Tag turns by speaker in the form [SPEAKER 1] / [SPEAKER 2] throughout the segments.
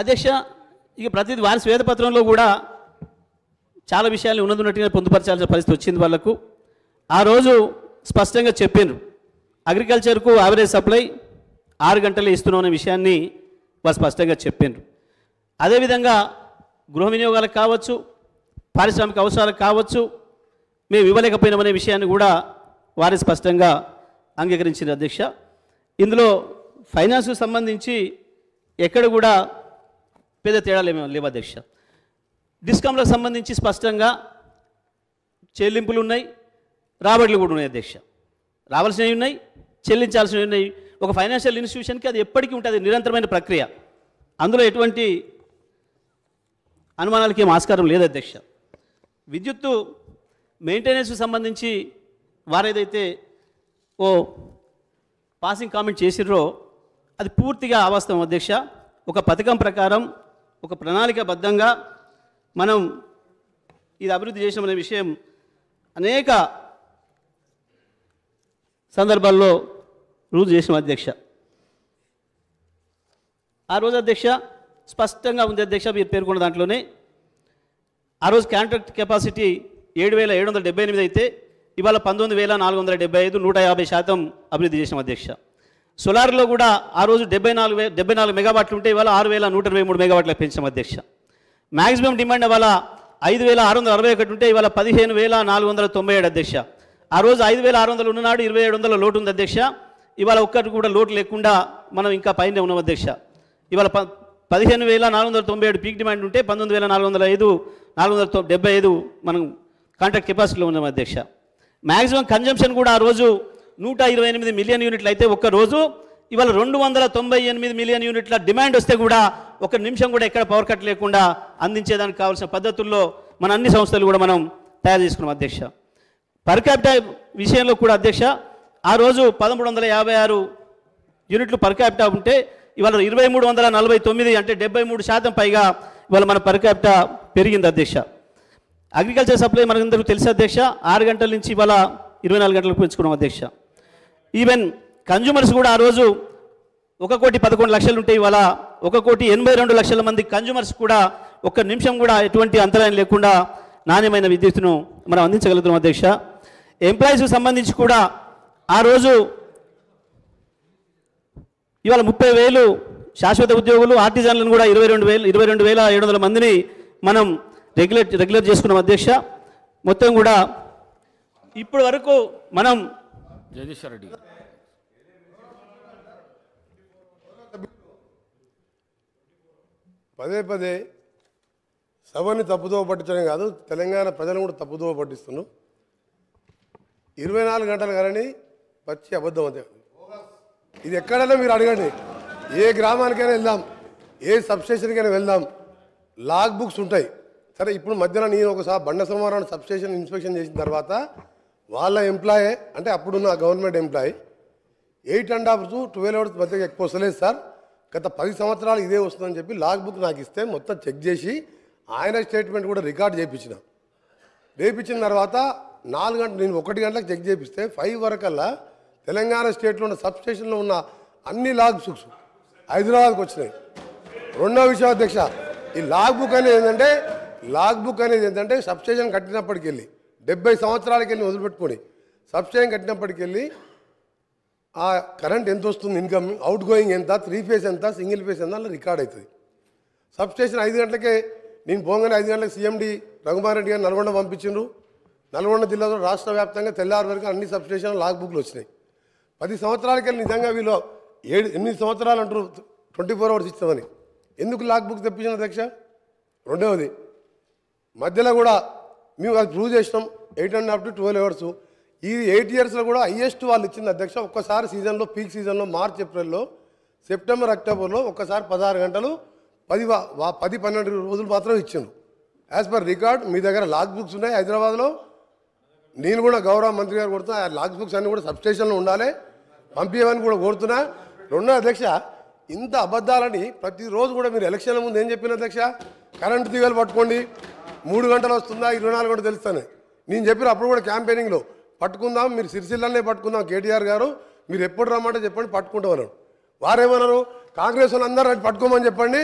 [SPEAKER 1] అధ్యక్ష, ఇక ప్రతిదీ వారి శ్వేతపత్రంలో కూడా చాలా విషయాలు ఉన్నట్టుగా పొందుపరచాల్సిన పరిస్థితి వచ్చింది వాళ్ళకు. ఆ రోజు స్పష్టంగా చెప్పారు, అగ్రికల్చర్కు యావరేజ్ సప్లై 6 గంటలే ఇస్తున్నాం అనే విషయాన్ని వారు స్పష్టంగా చెప్పారు. అదేవిధంగా గృహ వినియోగాలకు కావచ్చు, పారిశ్రామిక అవసరాలకు కావచ్చు, మేము ఇవ్వలేకపోయినామనే విషయాన్ని కూడా వారు స్పష్టంగా అంగీకరించారు అధ్యక్ష. ఇందులో ఫైనాన్స్కు సంబంధించి ఎక్కడ కూడా పెద్ద తేడాలు ఏమీ లేవు అధ్యక్ష. డిస్కామ్లకు సంబంధించి స్పష్టంగా చెల్లింపులు ఉన్నాయి, రాబడులు కూడా ఉన్నాయి అధ్యక్ష. రావాల్సినవి ఉన్నాయి, చెల్లించాల్సినవి ఉన్నాయి. ఒక ఫైనాన్షియల్ ఇన్స్టిట్యూషన్కి అది ఎప్పటికీ ఉంటుంది, నిరంతరమైన ప్రక్రియ. అందులో ఎటువంటి అనుమానాలకి ఏం ఆస్కారం లేదు అధ్యక్ష. విద్యుత్తు మెయింటెనెన్స్కు సంబంధించి వారేదైతే పాసింగ్ కామెంట్ చేసిర్రో అది పూర్తిగా అవాస్తవం అధ్యక్ష. ఒక పథకం ప్రకారం, ఒక ప్రణాళికాబద్ధంగా మనం ఇది అభివృద్ధి చేసామనే విషయం అనేక సందర్భాల్లో రుజువు చేసాం అధ్యక్ష. ఆ రోజు అధ్యక్ష స్పష్టంగా ఉంది అధ్యక్ష, మీరు పేర్కొన్న దాంట్లోనే ఆ రోజు కాంట్రాక్ట్ కెపాసిటీ 7,778 అయితే ఇవాళ 19,475, 150% అభివృద్ధి చేసాం అధ్యక్ష. సోలార్లో కూడా ఆ రోజు 74 మెగావాట్లు ఉంటే ఇవాళ 6,123 మెగావాట్లకు పెంచాం అధ్యక్ష. మ్యాక్సిమం డిమాండ్ ఇవాళ 5,661 ఉంటే ఇవాళ 15,497 అధ్యక్ష. ఆ రోజు 5,600 ఉన్ననాడు 2,700 లోటు ఉంది అధ్యక్ష. ఇవాళ ఒక్కటి కూడా లోటు లేకుండా మనం ఇంకా పైనే ఉన్నాం అధ్యక్ష. ఇవాళ 15,497 పీక్ డిమాండ్ ఉంటే 19,475 మనం కాంట్రాక్ట్ కెపాసిటీలో ఉన్నాం అధ్యక్ష. మ్యాక్సిమం కన్జంప్షన్ కూడా ఆ రోజు 128 మిలియన్ యూనిట్లు అయితే ఒక్క రోజు ఇవాళ 298 మిలియన్ యూనిట్ల డిమాండ్ వస్తే కూడా ఒక నిమిషం కూడా ఎక్కడ పవర్ కట్ లేకుండా అందించేదానికి కావాల్సిన పద్ధతుల్లో మన అన్ని సంస్థలు కూడా మనం తయారు చేసుకున్నాం అధ్యక్ష. పర్ క్యాపిటా విషయంలో కూడా అధ్యక్ష ఆ రోజు 1,356 యూనిట్లు పర్ క్యాపిటా ఉంటే ఇవాళ 2,349 అంటే 73% పైగా ఇవాళ మన పర్ క్యాపిటా పెరిగింది అధ్యక్ష. అగ్రికల్చర్ సప్లై మనకందరికీ తెలుసు అధ్యక్ష, 6 గంటల నుంచి ఇవాళ 24 గంటలకు పెంచుకున్నాం అధ్యక్ష. ఈవెన్ కన్జ్యూమర్స్ కూడా ఆ రోజు 1,11,00,000 ఉంటే ఇవాళ 1,82,00,000 మంది కన్జ్యూమర్స్ కూడా ఒక్క నిమిషం కూడా ఎటువంటి అంతరాయం లేకుండా నాణ్యమైన విద్యుత్తును మనం అందించగలుగుతున్నాం అధ్యక్ష. ఎంప్లాయీస్కి సంబంధించి కూడా ఆ రోజు ఇవాళ 30,000 శాశ్వత ఉద్యోగులు, ఆర్టిజన్లను కూడా 22,700 మందిని మనం రెగ్యులర్ చేసుకున్నాం అధ్యక్ష. మొత్తం కూడా ఇప్పటి వరకు మనం
[SPEAKER 2] జగదీశ్వర్ రెడ్డి
[SPEAKER 3] పదే సభని తప్పుదోవ పట్టించడం కాదు, తెలంగాణ ప్రజలను కూడా తప్పుదోవ పట్టిస్తున్నాం. 24 గంటలు కానీ పచ్చి అబద్ధం అంతే. ఇది ఎక్కడైనా మీరు అడగండి, ఏ గ్రామానికైనా వెళ్దాం, ఏ సబ్స్టేషన్కైనా వెళ్దాం, లాగ్ బుక్స్ ఉంటాయి. సరే, ఇప్పుడు మధ్యన నేను ఒకసారి బండ సోమవారం సబ్స్టేషన్ ఇన్స్పెక్షన్ చేసిన తర్వాత వాళ్ళ ఎంప్లాయీ అంటే అప్పుడున్న గవర్నమెంట్ ఎంప్లాయీ 8.5 to 12 hours మధ్య ఎక్కువ వస్తలేదు సార్, గత 10 సంవత్సరాలు ఇదే వస్తుందని చెప్పి లాగ్ బుక్ నాకు ఇస్తే మొత్తం చెక్ చేసి ఆయన స్టేట్మెంట్ కూడా రికార్డ్ చేయించిన తర్వాత 4 గంటలు నేను 1 గంటలకు చెక్ చేపిస్తే 5 వరకల్లా తెలంగాణ స్టేట్లో ఉన్న సబ్స్టేషన్లో ఉన్న అన్ని లాగ్ బుక్స్ హైదరాబాద్కి వచ్చినాయి. రెండో విషయం అధ్యక్ష, ఈ లాగ్ బుక్ అనేది ఏంటంటే సబ్స్టేషన్ కట్టినప్పటికి వెళ్ళి 70 సంవత్సరాలకి వెళ్ళి వదిలిపెట్టుకొని సబ్స్టేషన్ కట్టినప్పటికి వెళ్ళి ఆ కరెంట్ ఎంత వస్తుంది, ఇన్కమ్, అవుట్ గోయింగ్ ఎంత, 3 ఫేజ్ ఎంత, సింగిల్ ఫేజ్ ఎంత అలా రికార్డ్ అవుతుంది. సబ్స్టేషన్ 5 గంటలకే నేను పోగానే 5 గంటలకు సీఎండి రఘుమార్ రెడ్డి గారు నల్గొండ పంపించిండ్రు. నల్గొండ జిల్లాలో రాష్ట్ర వ్యాప్తంగా తెల్లారి వరకు అన్ని సబ్స్టేషన్ లాగ్ బుక్లు వచ్చినాయి. 10 సంవత్సరాలకి వెళ్ళి నిజంగా వీళ్ళు 8 సంవత్సరాలు అంటారు 24 hours ఇస్తామని, ఎందుకు లాగ్ బుక్ తెప్పించిన అధ్యక్ష? రెండవది, మధ్యలో కూడా మేము అది ప్రూవ్ చేసినాం 8.5 to 12 hours. ఈ 8 yearsలో కూడా హైయెస్ట్ వాళ్ళు ఇచ్చింది అధ్యక్ష. ఒక్కసారి సీజన్లో, పీక్ సీజన్లో మార్చ్ ఏప్రిల్లో, సెప్టెంబర్ అక్టోబర్లో ఒక్కసారి 16 గంటలు 10-12 రోజులు మాత్రం ఇచ్చిండ్రు. యాజ్ పర్ రికార్డ్ మీ దగ్గర లాగ్ బుక్స్ ఉన్నాయి హైదరాబాద్లో. నేను కూడా గౌరవ మంత్రి గారు కోరుతున్నా, ఆ లాగ్ బుక్స్ అన్నీ కూడా సబ్స్టేషన్లో ఉండాలి, పంపించమని కూడా కోరుతున్నా. రెండో అధ్యక్ష, ఇంత అబద్ధాలని ప్రతిరోజు కూడా మీరు ఎలక్షన్ల ముందు ఏం చెప్పిన అధ్యక్ష? కరెంటు తీగలు పట్టుకోండి, 3 గంటలు వస్తుందా, 24 గంటలు తెలుస్తాను నేను చెప్పిన. అప్పుడు కూడా క్యాంపెయినింగ్లో పట్టుకుందాం, మీరు సిరిసిల్లనే పట్టుకుందాం, కేటీఆర్ గారు మీరు ఎప్పుడు రమ్మంటే చెప్పండి పట్టుకుంటామన్నారు. వారేమన్నారు, కాంగ్రెస్ వాళ్ళు అందరూ పట్టుకోమని చెప్పండి,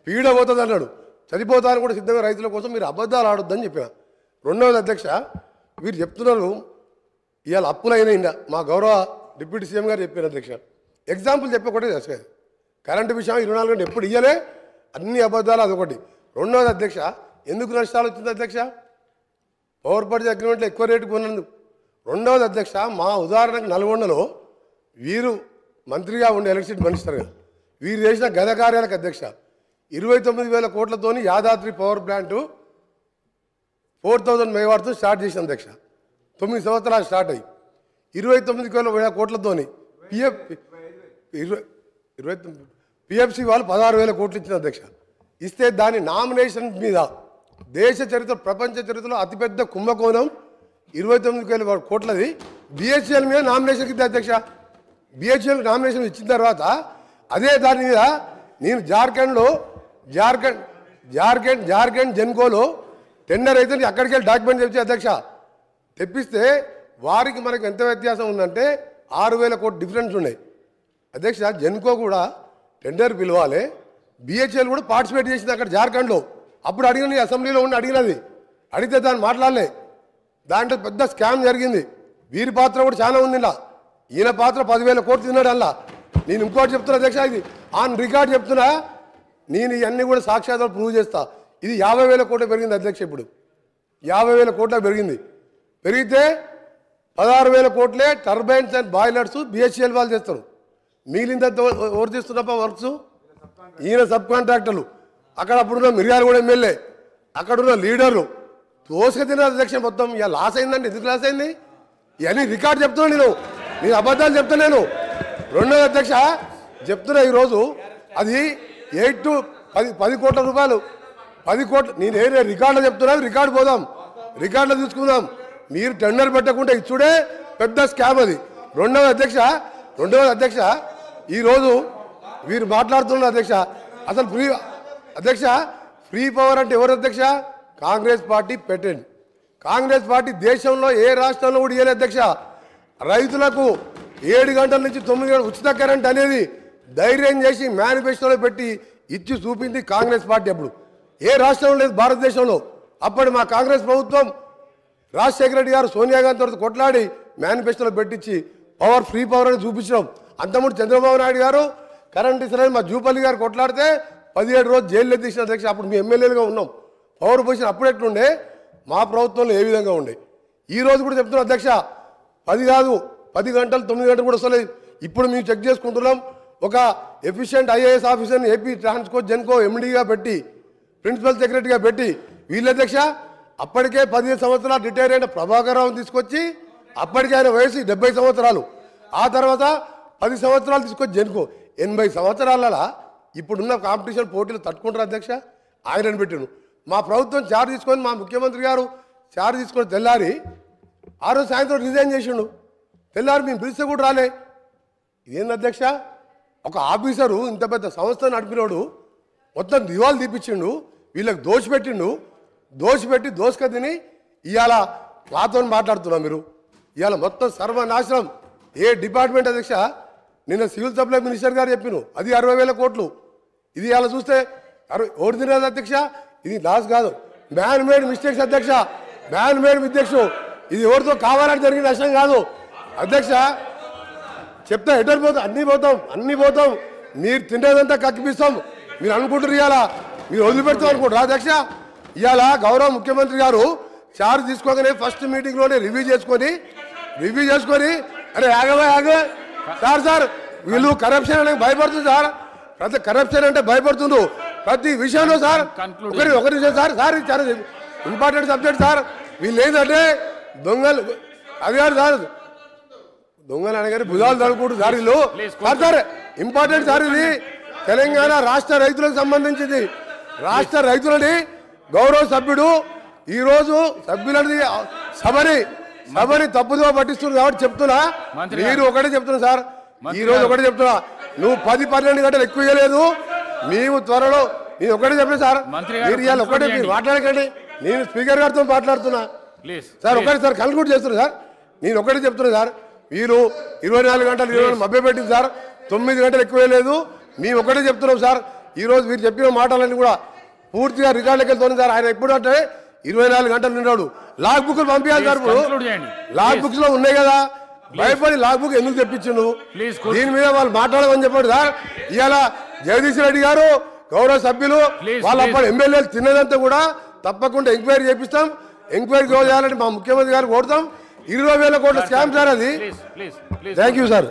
[SPEAKER 3] పీడ పోతుంది అన్నాడు. చనిపోతాను కూడా సిద్ధంగా రైతుల కోసం మీరు అబద్ధాలు ఆడొద్దని చెప్పిన. రెండవది అధ్యక్ష, వీరు చెప్తున్నారు ఇవాళ అప్పులైనా మా గౌరవ డిప్యూటీ సీఎం గారు చెప్పారు అధ్యక్ష. ఎగ్జాంపుల్ చెప్పకూడదు అధ్యక్ష, కరెంటు విషయం 24 గంటలు ఎప్పుడు ఇయ్యలే, అన్ని అబద్ధాలు అదొకటి. రెండవది అధ్యక్ష, ఎందుకు నష్టాలు వచ్చింది అధ్యక్ష? పవర్ పర్చేజ్ అగ్రిమెంట్లో ఎక్కువ రేటు కొన్నందుకు. రెండవది అధ్యక్ష, మా ఉదాహరణకు నల్గొండలో వీరు మంత్రిగా ఉండే ఎలక్ట్రిసిటీ మినిస్టర్ గారు వీరు చేసిన గత కార్యాలకు అధ్యక్ష 29,000 కోట్లతోని యాదాద్రి పవర్ ప్లాంటు 4,000 మెగావాట్తో స్టార్ట్ చేసిన అధ్యక్ష. 9 సంవత్సరాలు స్టార్ట్ అయ్యి 29,000 కోట్లతోని పిఎఫ్సి వాళ్ళు 16,000 కోట్లు ఇచ్చిన అధ్యక్ష. ఇస్తే దాని నామినేషన్ మీద దేశ చరిత్ర ప్రపంచ చరిత్రలో అతిపెద్ద కుంభకోణం 29,000 కోట్లది బిహెచ్ఎల్ మీద నామినేషన్కి ఇద్దా అధ్యక్ష. బిహెచ్ఎల్ నామినేషన్ ఇచ్చిన తర్వాత అదే దాని మీద నేను జార్ఖండ్ జెన్కోలో టెండర్ అయితే అక్కడికి వెళ్ళి డాక్యుమెంట్ తెచ్చి అధ్యక్ష తెప్పిస్తే వారికి మనకు ఎంత వ్యత్యాసం ఉందంటే 6,000 కోట్లు డిఫరెన్స్ ఉన్నాయి అధ్యక్ష. జెన్కో కూడా టెండర్ పిలవాలి, బిహెచ్ఎల్ కూడా పార్టిసిపేట్ చేసింది అక్కడ జార్ఖండ్లో. అప్పుడు అడిగిన అసెంబ్లీలో ఉండి అడిగితే దాన్ని మాట్లాడలే. దాంట్లో పెద్ద స్కామ్ జరిగింది. వీరి పాత్ర కూడా చాలా ఉంది. ఇలా ఈయన పాత్ర 10,000 కోట్లు తిన్నాడు. అలా నేను ఇంకోటి చెప్తున్నా అధ్యక్ష, ఇది ఆన్ రికార్డ్ చెప్తున్నా, నేను ఇవన్నీ కూడా సాక్ష్యాధారాలు ప్రూవ్ చేస్తా. ఇది 50,000 కోట్లు పెరిగింది అధ్యక్ష. ఇప్పుడు 50,000 కోట్ల పెరిగింది. పెరిగితే 16,000 కోట్లే టర్బైన్స్ అండ్ బాయిలర్స్ బిహెచ్ఎల్ వాళ్ళు చేస్తారు. మిగిలిందంతా ఎవరు చేస్తున్నప్ప వర్క్స్? ఈయన సబ్ కాంట్రాక్టర్లు. అక్కడ అప్పుడున్న మిర్యాలగూడ ఎమ్మెల్యే, అక్కడున్న లీడర్లు తోసుక తిన్నారు అధ్యక్ష. మొత్తం ఇక లాస్ అయిందండి. ఎందుకు లాస్ అయింది? ఇవన్నీ రికార్డు చెప్తున్నా, నేను అబద్ధాలు చెప్తాను. రెండోది అధ్యక్ష చెప్తున్నా, ఈరోజు అది 8 to 10 కోట్ల రూపాయలు, 10 కోట్లు. నేను రికార్డులో చెప్తున్నాను, రికార్డు పోదాం, రికార్డులో చూసుకుందాం. మీరు టెండర్ పెట్టకుండా ఇచ్చుడే పెద్ద స్కామ్ అది. రెండవది అధ్యక్ష ఈరోజు వీరు మాట్లాడుతున్నారు అధ్యక్ష. అసలు ఫ్రీ పవర్ అంటే ఎవరు అధ్యక్ష? కాంగ్రెస్ పార్టీ పెట్టండి. కాంగ్రెస్ పార్టీ దేశంలో ఏ రాష్ట్రంలో కూడా ఇవ్వలేదు అధ్యక్ష. రైతులకు 7 గంటల నుంచి 9 గంటలు ఉచిత కరెంట్ అనేది ధైర్యం చేసి మేనిఫెస్టోలో పెట్టి ఇచ్చి చూపింది కాంగ్రెస్ పార్టీ. అప్పుడు ఏ రాష్ట్రంలో లేదు భారతదేశంలో. అప్పటి మా కాంగ్రెస్ ప్రభుత్వం రాజశేఖర రెడ్డి గారు సోనియా గాంధీ తోటి కొట్లాడి మేనిఫెస్టోలో పెట్టించి ఫ్రీ పవర్ అని చూపించడం. అంతకుముందు చంద్రబాబు నాయుడు గారు కరెంట్ ఇస్తారని మా జూపల్లి గారు కొట్లాడితే 17 రోజులు జైల్లో తీసిన అధ్యక్ష. అప్పుడు మీ ఎమ్మెల్యేలుగా ఉన్నాం. పవర్ పొజిషన్ అప్పుడు ఎట్లుండే, మా ప్రభుత్వంలో ఏ విధంగా ఉండే. ఈ రోజు కూడా చెప్తున్నాం అధ్యక్ష, 10 కాదు 10 గంటలు 9 గంటలు కూడా వస్తలేదు. ఇప్పుడు మేము చెక్ చేసుకుంటున్నాం. ఒక ఎఫిషియెంట్ ఐఏఎస్ ఆఫీసర్ని ఏపీ ట్రాన్స్కో జెన్కో ఎండీగా పెట్టి, ప్రిన్సిపల్ సెక్రటరీగా పెట్టి వీళ్ళ అధ్యక్ష అప్పటికే 15 సంవత్సరాలు రిటైర్ అయిన ప్రభాకర్ రావుని తీసుకొచ్చి, అప్పటికే ఆయన వయసు 70 సంవత్సరాలు, ఆ తర్వాత 10 సంవత్సరాలు తీసుకొచ్చి జెన్కో 80 సంవత్సరాలలో ఇప్పుడున్న కాంపిటీషన్ పోటీలు తట్టుకుంటారు అధ్యక్ష. ఆయనను పెట్టాను. మా ప్రభుత్వం చార్జ్ తీసుకొని, మా ముఖ్యమంత్రి గారు చార్జ్ తీసుకొని తెల్లారి ఆ రోజు సాయంత్రం రిజైన్ చేసిండు. తెల్లారి మేము పిలిస్తే కూడా రాలే. ఇదేంది అధ్యక్ష? ఒక ఆఫీసరు ఇంత పెద్ద సంస్థ నడిపినోడు మొత్తం దివాలు తీపిచ్చిండు, వీళ్ళకి దోషపెట్టి దోసుక తిని ఇవాళ మాతో మాట్లాడుతున్నాం. మీరు ఇవాళ మొత్తం సర్వనాశనం. ఏ డిపార్ట్మెంట్ అధ్యక్ష? నిన్న సివిల్ సప్లై మినిస్టర్ గారు చెప్పిను అది 60,000 కోట్లు. ఇది ఇవాళ చూస్తే ఓడి తినేది అధ్యక్ష. ఇది లాస్ కాదు, మ్యాన్ మేడ్ మిస్టేక్స్ అధ్యక్ష. Man made mistakes. ఇది ఎవరితో కావాలని జరిగిన నష్టం కాదు అధ్యక్ష. చెప్తా ఎటర్ పోతాం, అన్నీ పోతాం. మీరు తినేదంతా కక్కిపిస్తాం. మీరు అనుకుంటారు ఇవాళ మీరు వదిలిపెడతాం అనుకుంటారు అధ్యక్ష. ఇవాళ గౌరవ ముఖ్యమంత్రి గారు చార్జ్ తీసుకోగానే ఫస్ట్ మీటింగ్లోనే రివ్యూ చేసుకొని అరే ఆగవే సార్ వీళ్ళు కరప్షన్ అంటే భయపడుతుంది సార్. ప్రతి కరప్షన్ అంటే భయపడుతుండ్రు ప్రతి విషయంలో సార్. ఒకరి విషయం సార్ చాలా ఇంపార్టెంట్ సబ్జెక్ట్ సార్. వీళ్ళు ఏంటంటే దొంగలు అది కాదు సార్, దొంగలు అనగానే భుజాలు తడుకుంటారు సార్ వీళ్ళు. సార్ ఇంపార్టెంట్ సార్, ఇది తెలంగాణ రాష్ట్ర రైతులకు సంబంధించింది. రాష్ట్ర రైతులని గౌరవ సభ్యుడు ఈరోజు సభ్యులని సభని తప్పుదో పట్టిస్తున్నారు కాబట్టి చెప్తున్నా. మీరు ఒకటే చెప్తున్నా సార్, ఈ రోజు ఒకటే చెప్తున్నా, నువ్వు 10-12 గంటలు ఎక్కువ ఇవ్వలేదు. మేము త్వరలో నేను ఒకటే చెప్పిన సార్, మీరు ఇవాళ ఒకటే మీరు మాట్లాడకండి. నేను స్పీకర్ గారితో మాట్లాడుతున్నా సార్. ఒకటే సార్ కన్క్లూడ్ చేస్తున్నా సార్. నేను ఒకటే చెప్తున్నా సార్, మీరు 24 గంటలు మభ్య పెట్టింది సార్. 9 గంటలు ఎక్కువ లేదు. మేము ఒకటే చెప్తున్నాం సార్, ఈరోజు మీరు చెప్పిన మాటలన్నీ కూడా పూర్తిగా రికార్డులకి వెళ్తుంది సార్. ఆయన ఎప్పుడు అంటే 24 గంటలు నిన్నాడు. లాగ్ బుక్లు పంపించాలి సార్. ఇప్పుడు లాగ్ బుక్స్ లో ఉన్నాయి కదా, భయపడి లాగ్ బుక్ ఎందుకు తెప్పించిండు? దీని మీద వాళ్ళు మాట్లాడమని చెప్పాడు సార్. ఇవాళ జగదీష్ రెడ్డి గారు గౌరవ సభ్యులు వాళ్ళ అప్పుడు ఎమ్మెల్యేలు తిన్నదంతా కూడా తప్పకుండా ఎంక్వైరీ చేపిస్తాం. ఎంక్వైరీ చేయాలని మా ముఖ్యమంత్రి గారు కోరుతాం. 20,000 కోట్ల స్కామ్ సార్ అది. Thank you sir.